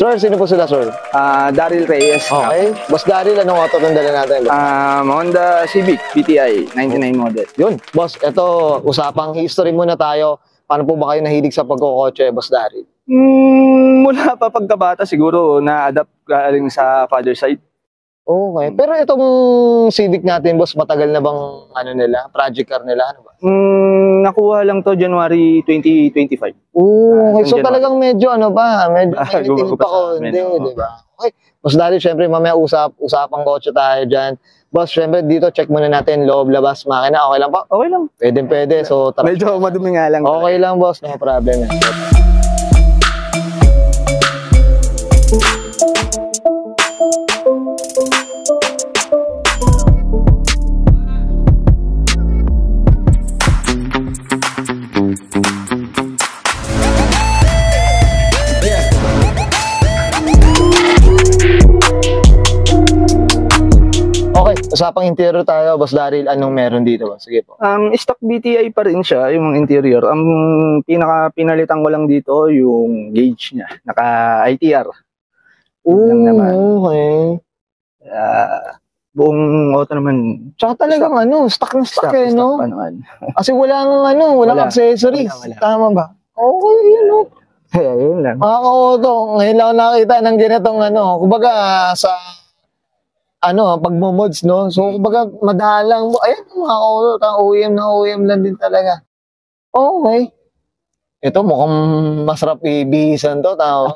Sir, sino po sila, sir? Daryl Reyes. Okay. Boss Daryl, anong auto itong dala natin? Honda Civic GTI 99 model. Yun, boss, ito, usapang history muna tayo. Paano po ba kayo nahilig sa pagkokotse, Boss Daryl? Mula pa pagkabata siguro na-adapt galing sa father side. Okay. Pero itong Civic natin, boss, matagal na bang project car nila? Ano ba? Nakuha lang to January 2025. Okay. So January. talagang medyo medyo Gumago pa pa ko, sa amin, di ba? Okay. Boss Daryl, syempre mamaya usapang kotse tayo dyan. Boss, syempre dito check muna natin loob, labas, makina. Okay lang po? Okay lang. Pwede. So, tara. Medyo madumi nga lang. Okay lang, boss. No problem. Okay, usapang interior tayo, Boss Daryl. Anong meron dito, boss? Sige po. Stock BTI pa rin siya, yung interior. Ang pinalitan ko lang dito, yung gauge niya. Naka-ITR. Lang naman. Okay. Buong auto naman. Tsaka talagang stock na stock eh, no? Stock pa naman. Kasi walang Wala. accessories. Wala. Tama ba? Okay, yun, no? Ayun lang. Mga ka-auto, ngayon lang ako nakita ng ganitong kumbaga sa pagmo-mods, no? So, kumbaga, madalang mo. Ayan, mga ka-auto, OEM na OEM lang din talaga. Okay. Ito, mukhang masarap ibihisan to, tao.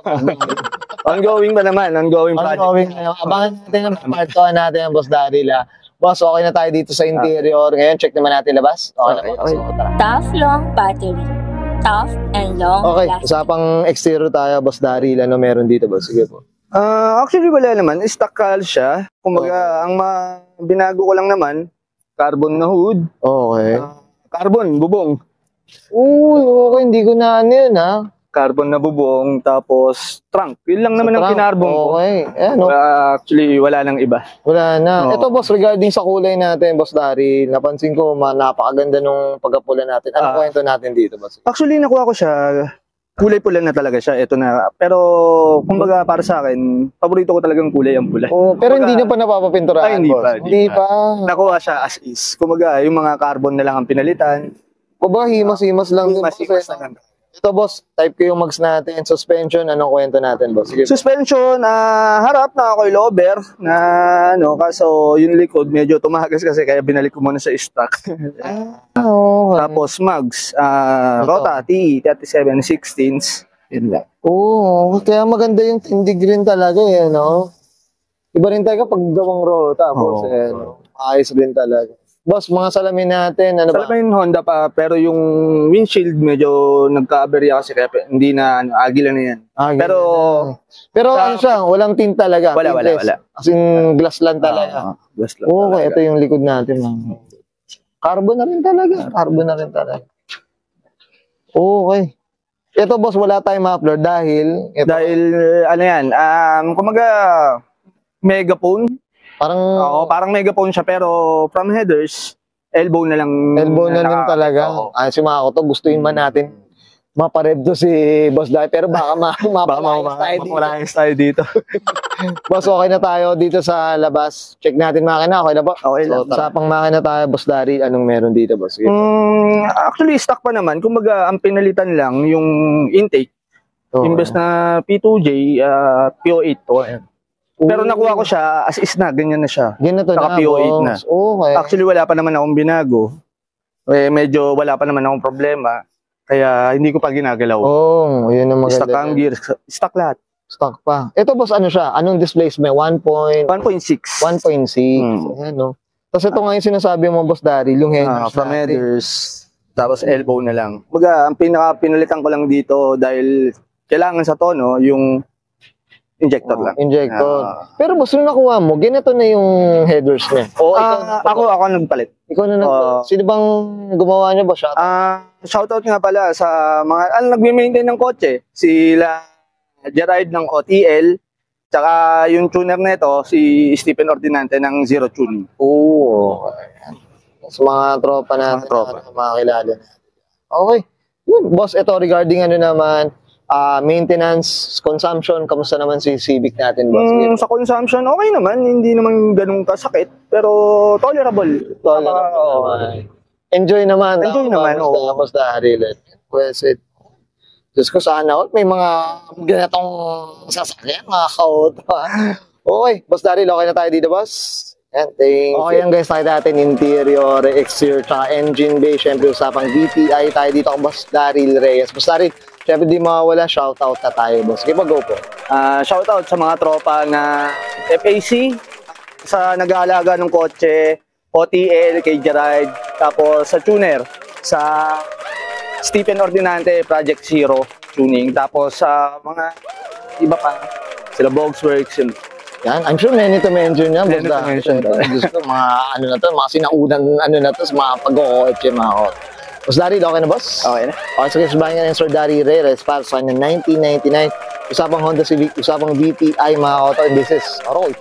Ongoing pa naman, ongoing project. Ongoing. Abangan natin ang part 2 natin, Boss Daryl. Boss, okay na tayo dito sa interior. Ngayon, check naman natin labas. Okay na po. Okay. So, tara. Tough long battery. Tough and long Okay, lasting. usapang exterior tayo, Boss Daryl. Ano meron dito, boss? Sige po. Actually, wala naman. Stock cal siya. Kumbaga, ang binago ko lang naman, carbon na hood, Okay. carbon, bubong. Uy, okay. Hindi ko na yun, ha? Carbon na bubong, tapos trunk. Yun lang naman ang pinarbong ko. Okay. Ayan, no? Actually, wala nang iba. Wala na. Oo. Ito, boss, regarding sa kulay natin, Boss Daryl, napansin ko, napakaganda nung pagkapula natin. Ano kwento natin dito, boss? Actually, nakuha ko siya, kulay pula na talaga siya. Ito na. Pero, kumbaga, para sa akin, paborito ko talagang kulay ang pula. Oh, pero hindi na pa napapapinturahan, Ay, hindi boss. pa, Hindi hindi pa. Nakuha siya as is. Kumbaga, yung mga carbon na lang ang pinalitan. Kumbaga, himas-himas lang din. Mas boss, eh. Ito, boss, type ko yung mags natin. Suspension, anong kwento natin, boss? Sige. Suspension, harap na coilover na kaso yung likod medyo tumagas kasi kaya binalik ko muna sa stock. Okay. Tapos mags, Rota TE 37/16. Yun lang. Oo, kaya maganda yung tindig rin talaga, eh, no? Iba rin talaga pag gawang rota, boss, Oo. eh, no? Ayos rin talaga. Boss, mga salamin natin, ano ba? Salamin Honda pa, pero yung windshield medyo nagka-aberya kasi kaya hindi na, agila na yan. Ganun Pero- na. Pero ano siya, walang tint talaga. Wala. Tintless. As in, glass lang talaga. Gas lang Okay, talaga. ito yung likod natin. Carbon na rin talaga. Carbon na rin talaga. Okay. Ito, boss, wala tayong muffler dahil... Ito, Dahil, yan, kumaga, megaphone. parang Parang megaphone siya, pero from headers, elbow na lang. elbow na rin talaga. Oo. Si mga ko to, gustuin man natin mapared to si Boss Daryl, pero baka Mapalayas tayo dito. Boss, okay na tayo dito sa labas. Check natin makina, okay na ba? Okay lang, So, usapang makina tayo, Boss Daryl. Anong meron dito, boss? Sige. Actually, stock pa naman. Kumbaga, ang pinalitan lang yung intake. Okay. Imbes na P2J, PO8 to. Pero nakuha ko siya as is na, ganyan na siya. Ganito Naka na, PO8 boss. na. Okay. Actually, wala pa naman akong binago. Medyo wala pa naman akong problema. Kaya hindi ko pa ginagalaw. Yun ang maganda. Stock ang gear. Stock lahat. Stock pa. Ito, boss, ano siya? Anong displacement? 1.6. 1.6. Ayan, no? Tapos ito nga yung sinasabi mo, Boss Daryl, yung headers From natin. headers. Tapos elbow na lang. Kumbaga, ang pinalitan ko lang dito dahil kailangan sa tono yung injector lang. Injector. Pero boss, nung nakuha mo, ganito na yung headers niya. O, Ako nagpalit. ikaw na sino bang gumawa niya, boss? Shoutout nga pala sa mga nagme-maintain ng kotse. Sila Gerard ng OTL. Tsaka yung tuner nito, si Stephen Ordinante ng Zero Tune. Okay. Sa mga tropa natin, Mga tropa. mga kilala natin. Okay. Yun, boss, ito regarding ano naman, Maintenance, consumption, kamusta naman si Civic natin, boss? Sa consumption, okay naman. Hindi naman ganun kasakit. Pero tolerable. Oo. Enjoy naman. Enjoy naman, oo. Kamusta, Ariel? Pues it. Diyos ko, sana all. May mga ganitong sasakyan, mga ka-auto. Okay, Boss Daryl, okay na tayo dito, boss? Yan, thank you. Okay yan guys, tayo natin interior, exterior, tsaka engine bay. Siyempre, usapang VTI tayo dito kay Boss Daryl Reyes. Boss Daryl, siyempre di mawawala, shoutout na tayo, boss. Sige, go po. Shoutout sa mga tropa na FAC, sa nag-aalaga ng kotse, OTL, kay Gerard, tapos sa tuner, sa Stephen Ordinante, Project Zero Tuning, tapos sa mga iba pa, sila Bogsworks, yun. Yan, I'm sure many to mention yan, boss Many to mention. Diyos ko, mga ano na to, mga sinaunang ano na to, sa mga pag-kotse, mga auto. Boss Daryl, okay na, boss? Okay na. Okay, sige, sabahin nga ng Sir Daryl Reyes para sa kanya 1999. Usapang Honda Civic, usapang VTI, mga auto, and this is Roll.